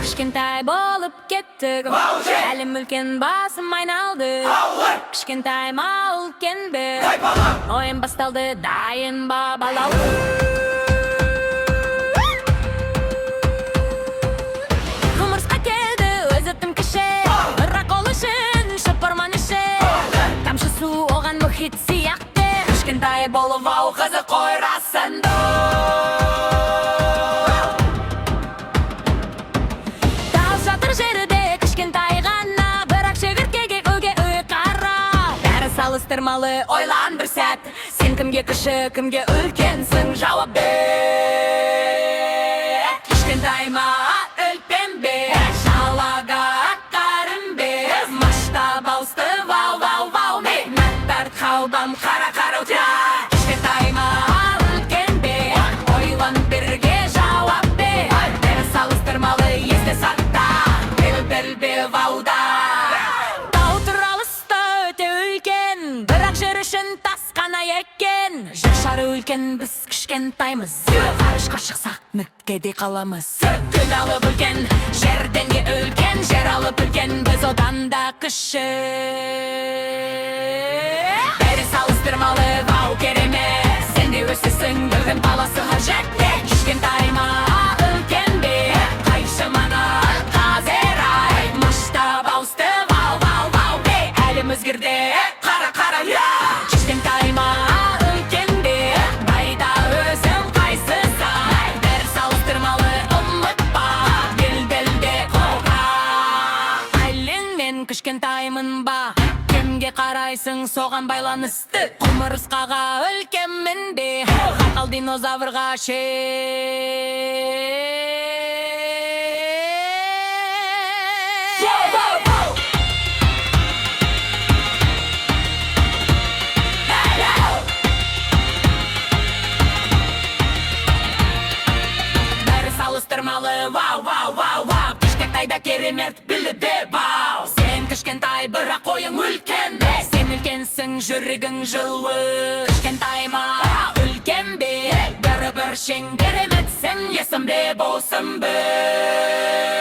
Кішкентай болып кеттік, әлім үлкен басым айналды. Кішкентай ма үлкен бе, ойын басталды, дайын ба балау. Құмырсқа келді, өзі тым кіші, бірақ ол үшін шыпырман іші. Тамшы су оған мұхит сияқты, кішкентай болып ау қызы қойрасынды. Салыстырмалы ойлан бір сәт, сен кімге кіші, кімге үлкенсің, жауап бер. Кішкентай ма үлкен бе, жалаға аттарым бер. Масштаб ауысты, вау, вау, вау, мен мәттард қалбам, қара утя. Кішкентай ма үлкен бе, ойлан бірге жауап бер. Бәрі салыстырмалы есте сатта, біл вауда. Бірақ жер үшін тасқана екен, жер шары үлкен, біз кішкентаймыз. Ғарышқа шықсақ нүктеде қаламыз. Күн алып үлкен, жерден де үлкен, жер алып үлкен, біз одан да кіші. Бәрі салыстырмалы, вау керемет, сен де өсесің, бүгін баласы қажетте. Кішкентай ма үлкен бе, қайшы мана қазір ай. Масштаб ауысты, вау, вау, вау бе, әлім өзгерді. Кішкентай ма үлкен бе, байда өзім қайсысың. Бәрі салыстырмалы, ұмытпа, біл қолға. Айлен мен кішкентаймын ба, кімге қарайсың соған байланысты. Құмырсқаға үлкенмін бе, қақал динозаврға ше. Вау, вау, вау, вау, кішкентайда керемет, білді де бау. Сен кішкентай, бірақ ойың үлкен. Сен үлкенсің, жүрегің жылы. Кішкентай ма үлкен бе, бәрі бір шең кереметсің, есімде болсын бір.